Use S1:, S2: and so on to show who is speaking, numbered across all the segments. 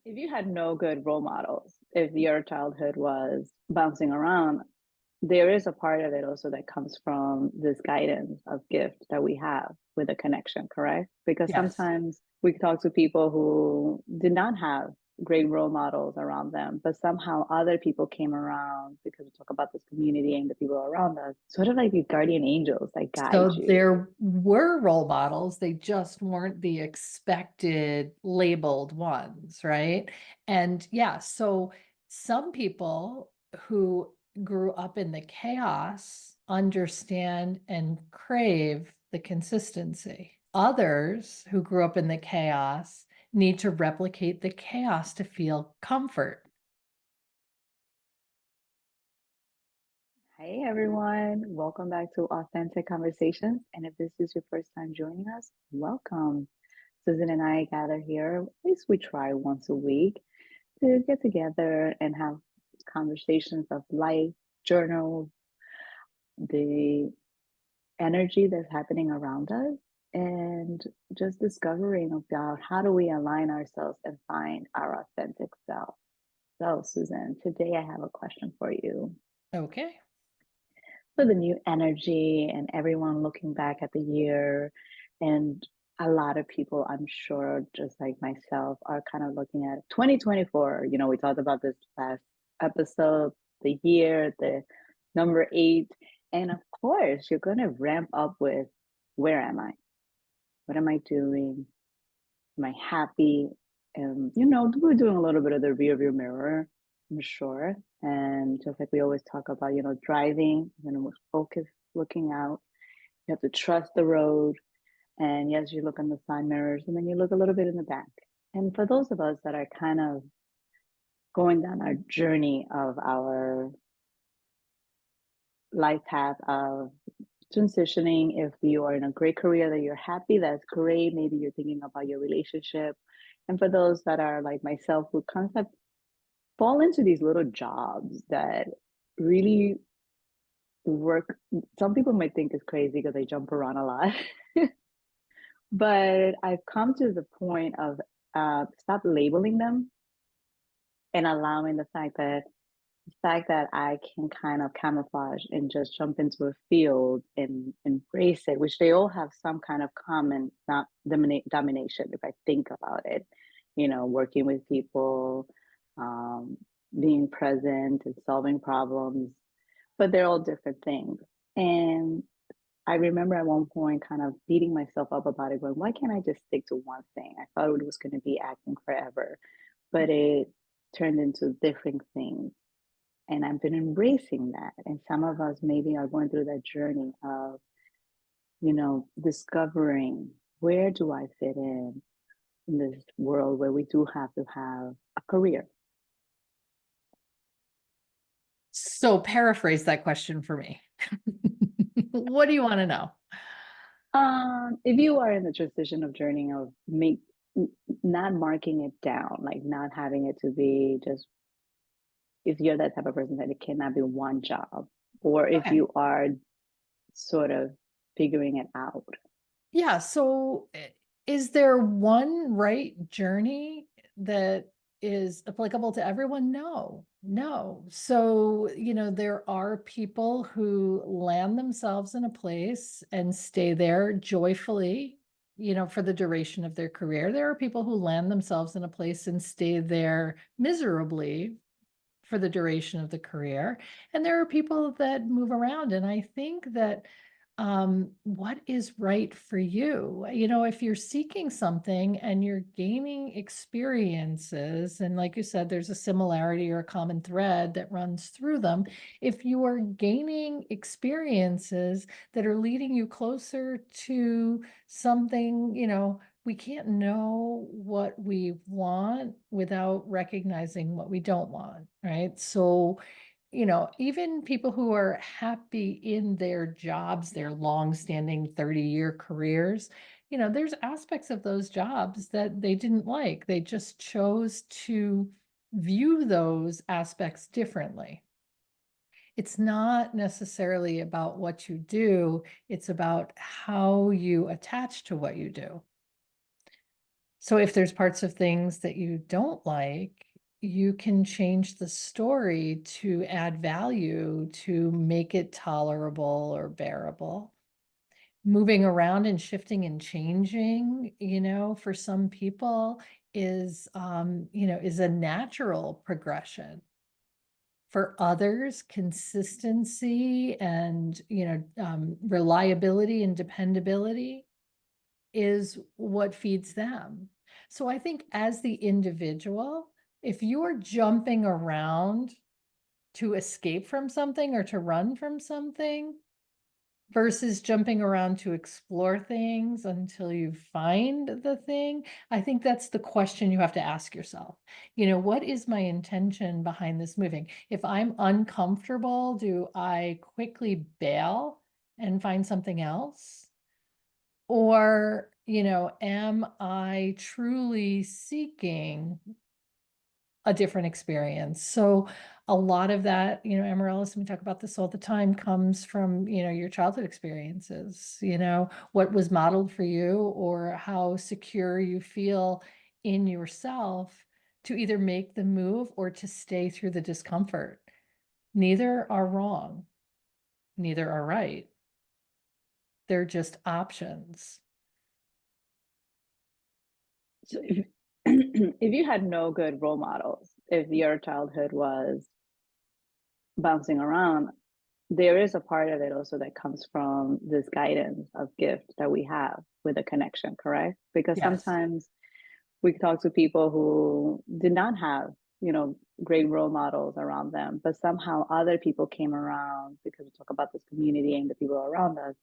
S1: If you had no good role models, if your childhood was bouncing around, there is a part of it also that comes from this guidance of gift that we have with a connection, correct? Because
S2: Yes.
S1: sometimes we talk to people who did not have great role models around them, but somehow other people came around because we talk about this community and the people around us, sort of like these guardian angels that guide
S2: So
S1: you.
S2: there were role models, they just weren't the expected labeled ones, right? And yeah, so some people who grew up in the chaos understand and crave the consistency. Others who grew up in the chaos need to replicate the chaos to feel comfort.
S1: Hey everyone, welcome back to Authentic Conversations. And if this is your first time joining us, welcome. Susan and I gather here, at least we try once a week, to get together and have conversations of life, journal, the energy that's happening around us, and just discovering about how do we align ourselves and find our authentic self. So, Susan, today I have a question for you.
S2: Okay.
S1: For the new energy and everyone looking back at the year, and a lot of people, I'm sure, just like myself, are kind of looking at 2024. We talked about this last episode, the year, the number eight. And of course, you're going to ramp up with, where am I? What am I doing? Am I happy? We're doing a little bit of the rear view mirror, I'm sure. And just like we always talk about, driving, we're focused, looking out. You have to trust the road. And yes, you look on the side mirrors and then you look a little bit in the back. And for those of us that are kind of going down our journey of our life path of transitioning, if you are in a great career that you're happy, that's great. Maybe you're thinking about your relationship. And for those that are like myself, who kind of fall into these little jobs that really work, some people might think it's crazy because they jump around a lot. But I've come to the point of stop labeling them and allowing the fact that I can kind of camouflage and just jump into a field and embrace it, which they all have some kind of common not domination, if I think about it. Working with people, um, being present and solving problems, but they're all different things. And I remember at one point kind of beating myself up about it, going, why can't I just stick to one thing? I thought it was going to be acting forever, but it turned into different things. And I've been embracing that. And some of us maybe are going through that journey of, discovering, where do I fit in this world where we do have to have a career?
S2: So paraphrase that question for me. What do you want to know?
S1: If you are in the transition of journey of not marking it down, like not having it to be just, if you're that type of person that it cannot be one job, or if
S2: Okay.
S1: you are sort of figuring it out.
S2: Yeah. So, is there one right journey that is applicable to everyone? No, no. So, there are people who land themselves in a place and stay there joyfully, for the duration of their career. There are people who land themselves in a place and stay there miserably for the duration of the career. And there are people that move around. And I think that what is right for you? If you're seeking something and you're gaining experiences, and like you said, there's a similarity or a common thread that runs through them. If you are gaining experiences that are leading you closer to something, we can't know what we want without recognizing what we don't want, right? So, even people who are happy in their jobs, their long-standing 30-year careers, there's aspects of those jobs that they didn't like. They just chose to view those aspects differently. It's not necessarily about what you do, it's about how you attach to what you do. So if there's parts of things that you don't like, you can change the story to add value to make it tolerable or bearable. Moving around and shifting and changing, for some people is a natural progression. For others, consistency and, reliability and dependability is what feeds them. So I think as the individual, if you're jumping around to escape from something or to run from something versus jumping around to explore things until you find the thing, I think that's the question you have to ask yourself. What is my intention behind this moving? If I'm uncomfortable, do I quickly bail and find something else? Or, am I truly seeking a different experience? So a lot of that, Amaryllis, and we talk about this all the time, comes from, your childhood experiences, what was modeled for you or how secure you feel in yourself to either make the move or to stay through the discomfort. Neither are wrong, neither are right. They're just options.
S1: So if, if you had no good role models, if your childhood was bouncing around, there is a part of it also that comes from this guidance of gift that we have with a connection, correct? Because
S2: Yes.
S1: sometimes we talk to people who did not have, great role models around them, but somehow other people came around because we talk about this community and the people around us,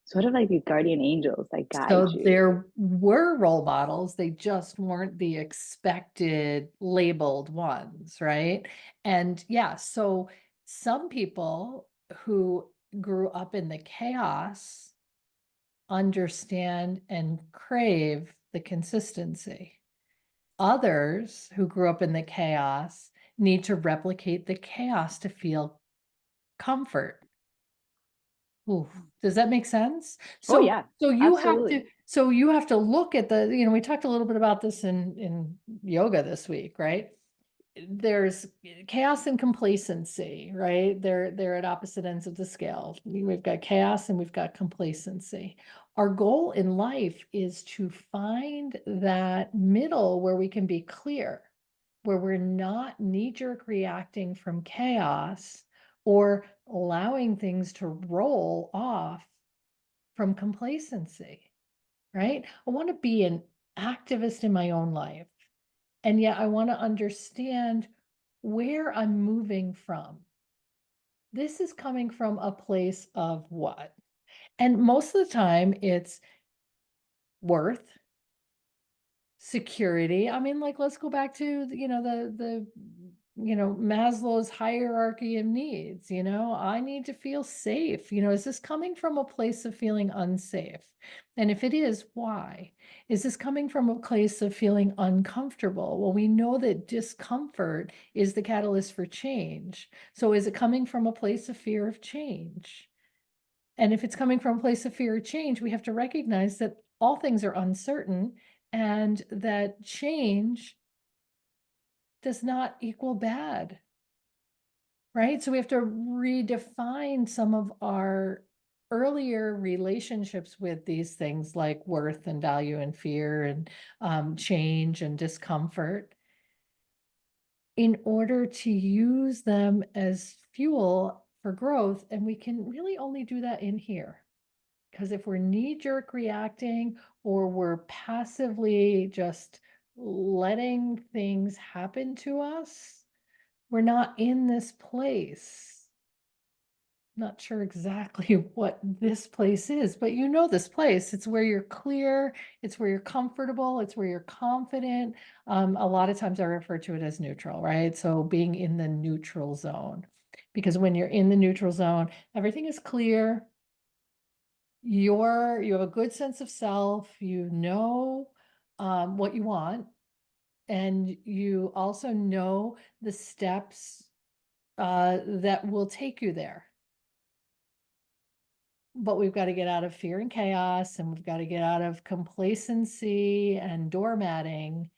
S1: sort of like these guardian angels that guide
S2: So
S1: you.
S2: there were role models, they just weren't the expected labeled ones, right? And yeah, so some people who grew up in the chaos understand and crave the consistency. Others who grew up in the chaos need to replicate the chaos to feel comfort. Ooh, does that make sense?
S1: Oh
S2: So
S1: yeah,
S2: so you have
S1: absolutely.
S2: to so you have to look at we talked a little bit about this in yoga this week, right? There's chaos and complacency, right? They're at opposite ends of the scale. We've got chaos and we've got complacency. Our goal in life is to find that middle where we can be clear, where we're not knee-jerk reacting from chaos or allowing things to roll off from complacency, right? I want to be an activist in my own life. And yet I want to understand where I'm moving from. This is coming from a place of what? And most of the time it's worth, security. I mean, like, let's go back to, Maslow's hierarchy of needs. I need to feel safe. Is this coming from a place of feeling unsafe? And if it is, why? Is this coming from a place of feeling uncomfortable? Well, we know that discomfort is the catalyst for change. So is it coming from a place of fear of change? And if it's coming from a place of fear of change, we have to recognize that all things are uncertain and that change does not equal bad, right? So we have to redefine some of our earlier relationships with these things like worth and value and fear and change and discomfort in order to use them as fuel for growth. And we can really only do that in here. Because if we're knee-jerk reacting or we're passively just letting things happen to us, we're not in this place. Not sure exactly what this place is, but this place. It's where you're clear, it's where you're comfortable, it's where you're confident. A lot of times I refer to it as neutral, right? So being in the neutral zone. Because when you're in the neutral zone, everything is clear, you have a good sense of self, what you want, and you also know the steps, that will take you there. but we've got to get out of fear and chaos, and we've got to get out of complacency and doormatting,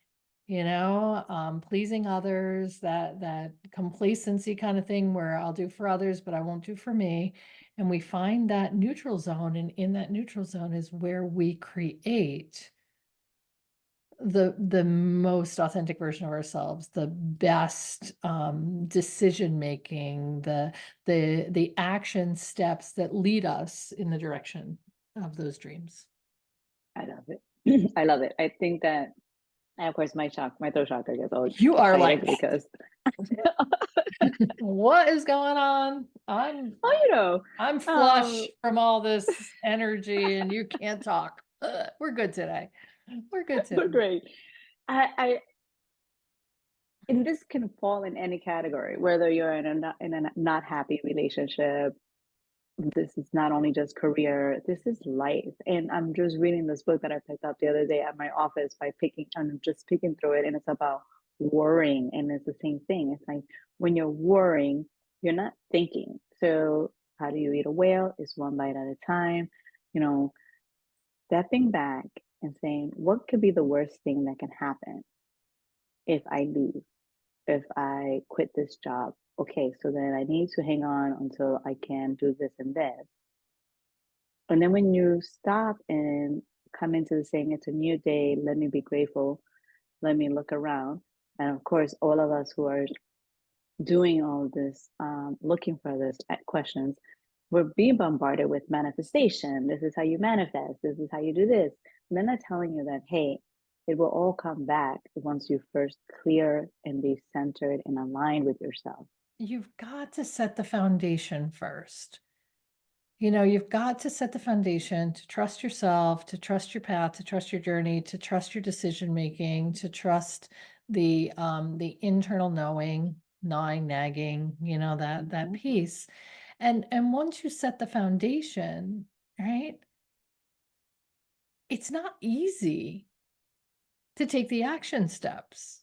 S2: pleasing others, that complacency kind of thing where I'll do for others, but I won't do for me. And we find that neutral zone, and in that neutral zone is where we create the most authentic version of ourselves, the best decision making, the action steps that lead us in the direction of those dreams.
S1: I love it. I love it. I think that, and of course, my throat chakra gets all
S2: You are
S1: excited
S2: like,
S1: because,
S2: what is going on?
S1: well,
S2: I'm
S1: um,
S2: flush from all this energy and you can't talk. We're good today. We're good today.
S1: we're great. I and this can fall in any category, whether you're in a not happy relationship. This is not only just career, this is life. And I'm just reading this book that I picked up the other day at my office by picking, I'm just picking through it, and it's about worrying. And it's the same thing. It's like when you're worrying, you're not thinking. So, how do you eat a whale? It's one bite at a time. You know, stepping back and saying, what could be the worst thing that can happen if I leave, if I quit this job? Okay, so then I need to hang on until I can do this and this. And then when you stop and come into the saying, it's a new day, let me be grateful, let me look around. And of course, all of us who are doing all of this, looking for this questions, we're being bombarded with manifestation. This is how you manifest. This is how you do this. And then they're telling you that, hey, it will all come back once you first clear and be centered and aligned with yourself.
S2: You've got to set the foundation first. You've got to set the foundation to trust yourself, to trust your path, to trust your journey, to trust your decision making, to trust the internal knowing, gnawing, nagging, that
S1: Mhm.
S2: piece. And once you set the foundation, right, it's not easy to take the action steps,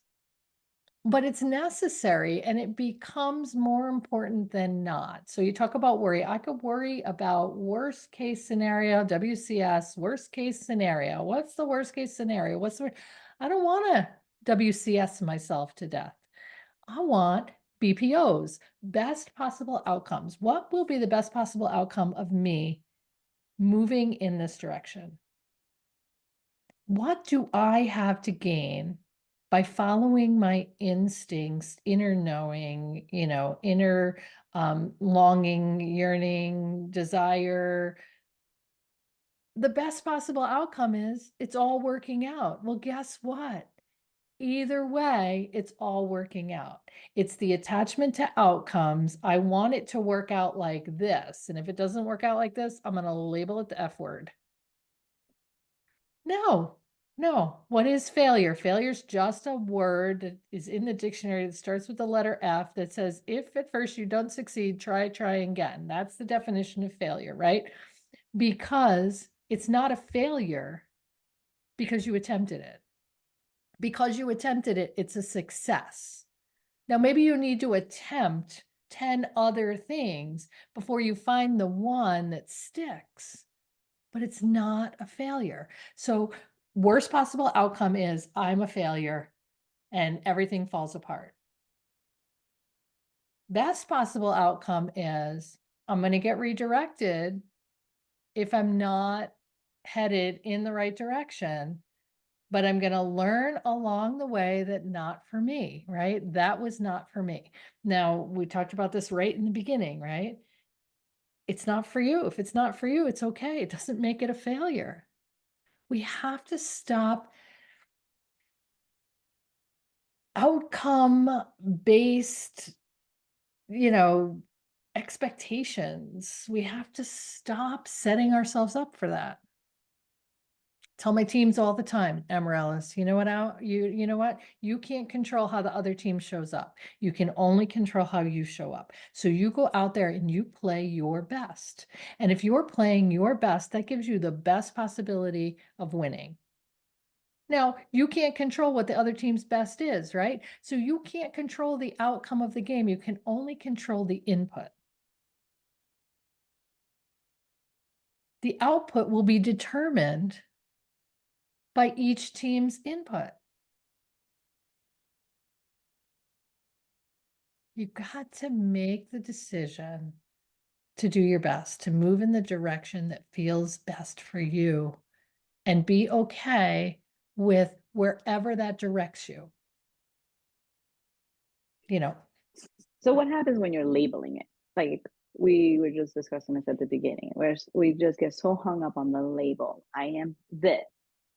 S2: but it's necessary, and it becomes more important than not. So you talk about worry. I could worry about worst case scenario, WCS, worst case scenario. What's the worst case scenario? I don't want to WCS myself to death. I want BPOs, best possible outcomes. What will be the best possible outcome of me moving in this direction? What do I have to gain by following my instincts, inner knowing, inner longing, yearning, desire? The best possible outcome is it's all working out. Well, guess what? Either way, it's all working out. It's the attachment to outcomes. I want it to work out like this. And if it doesn't work out like this, I'm going to label it the F word. No, no. What is failure? Failure is just a word that is in the dictionary that starts with the letter F that says, if at first you don't succeed, try again. That's the definition of failure, right? Because it's not a failure because you attempted it. Because you attempted it, it's a success. Now, maybe you need to attempt 10 other things before you find the one that sticks, but it's not a failure. So, worst possible outcome is I'm a failure and everything falls apart. Best possible outcome is I'm going to get redirected if I'm not headed in the right direction, but I'm going to learn along the way that not for me, right? That was not for me. Now, we talked about this right in the beginning, right? It's not for you. If it's not for you, it's okay. It doesn't make it a failure. We have to stop outcome based, you know, expectations. We have to stop setting ourselves up for that. Tell my teams all the time, Amaryllis, you know what? You can't control how the other team shows up. You can only control how you show up. So you go out there and you play your best. And if you're playing your best, that gives you the best possibility of winning. Now, you can't control what the other team's best is, right? So you can't control the outcome of the game. You can only control the input. The output will be determined by each team's input. You got to make the decision to do your best, to move in the direction that feels best for you, and be okay with wherever that directs you. You know,
S1: So what happens when you're labeling it? Like we were just discussing this at the beginning, where we just get so hung up on the label. I am this.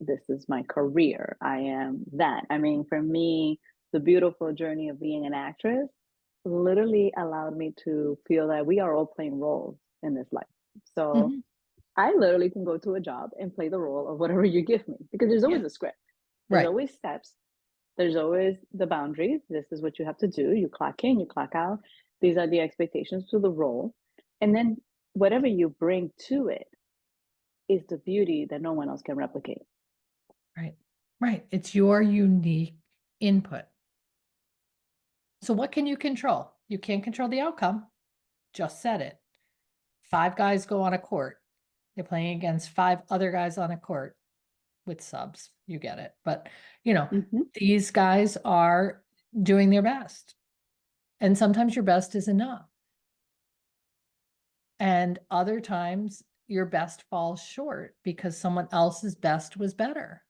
S1: This is my career. I am that. I mean, for me, the beautiful journey of being an actress literally allowed me to feel that we are all playing roles in this life. So
S2: mhm,
S1: I literally can go to a job and play the role of whatever you give me because there's
S2: yeah,
S1: always a script. There's
S2: right,
S1: always steps. There's always the boundaries. This is what you have to do. You clock in, you clock out. These are the expectations to the role. And then whatever you bring to it is the beauty that no one else can replicate.
S2: right, right. It's your unique input. So, what can you control? You can't control the outcome. Just said it. Five guys go on a court. They're playing against five other guys on a court with subs. You get it. But, you know,
S1: Mm-hmm.
S2: these guys are doing their best. And sometimes your best is enough. And other times your best falls short because someone else's best was better.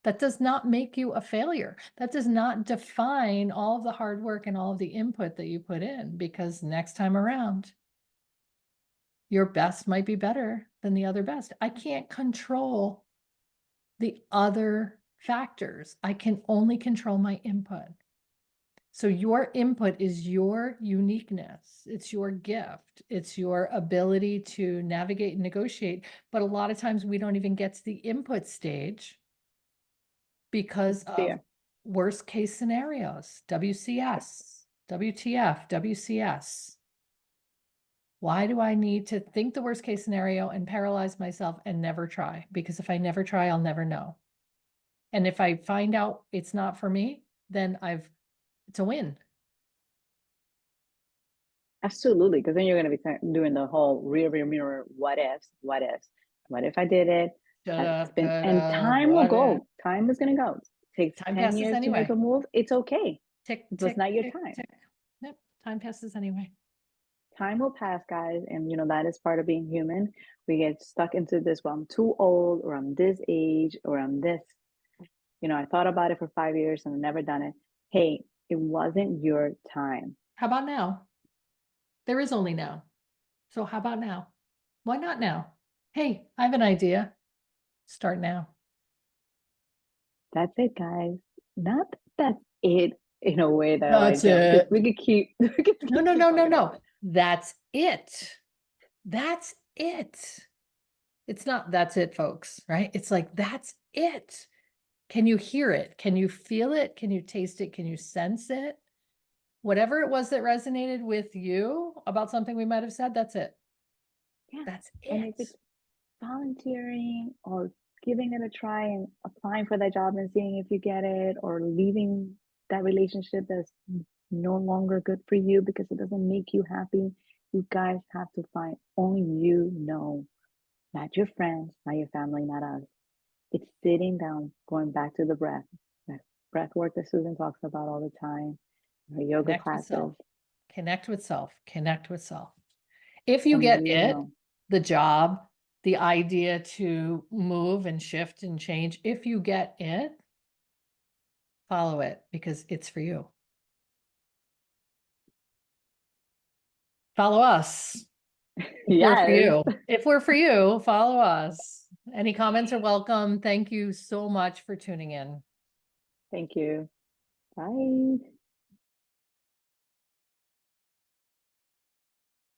S2: That does not make you a failure. That does not define all of the hard work and all of the input that you put in, because next time around, your best might be better than the other best. I can't control the other factors. I can only control my input. So your input is your uniqueness. It's your gift. It's your ability to navigate and negotiate. But a lot of times we don't even get to the input stage because of
S1: Fear.
S2: worst case scenarios, WCS, WTF, WCS. Why do I need to think the worst case scenario and paralyze myself and never try? Because if I never try, I'll never know. And if I find out it's not for me, then it's a win.
S1: Absolutely. Because then you're going to be doing the whole rear view mirror what ifs, what ifs. What if I did it? It's
S2: Shoulda,
S1: been, and
S2: coulda,
S1: time will
S2: woulda.
S1: go. Time is going to go. It takes
S2: Time
S1: 10
S2: passes
S1: years to make
S2: anyway.
S1: a move. It's okay.
S2: Tick,
S1: It was
S2: tick,
S1: not your
S2: tick,
S1: time.
S2: tick. Yep, time passes anyway.
S1: Time will pass, guys, and that is part of being human. We get stuck into this, well, I'm too old, or I'm this age, or I'm this. I thought about it for 5 years and I've never done it. Hey, it wasn't your time.
S2: How about now? There is only now. So how about now? Why not now? Hey, I have an idea. Start now.
S1: That's it, guys. Not that's it in a way that I like
S2: That's
S1: jump, because
S2: it.
S1: we could keep we could
S2: No, no,
S1: keep
S2: no, no,
S1: talking about
S2: no.
S1: it.
S2: That's it. That's it. It's not that's it, folks, right? It's like that's it. Can you hear it? Can you feel it? Can you taste it? Can you sense it? Whatever it was that resonated with you about something we might have said, that's it.
S1: Yeah.
S2: That's
S1: And if
S2: it.
S1: it's volunteering or giving it a try and applying for that job and seeing if you get it, or leaving that relationship that's no longer good for you because it doesn't make you happy, you guys have to find, only you know, not your friends, not your family, not us. It's sitting down, going back to the breath, that breath work that Susan talks about all the time, her yoga
S2: Connect with
S1: classes.
S2: self. Connect with self. Connect with self. If you
S1: Only
S2: get
S1: you
S2: it,
S1: know.
S2: the job, the idea to move and shift and change, if you get it, follow it because it's for you. Follow us if we're for
S1: Yes.
S2: you. If we're for you, follow us. Any comments are welcome. Thank you so much for tuning in.
S1: Thank you. Bye.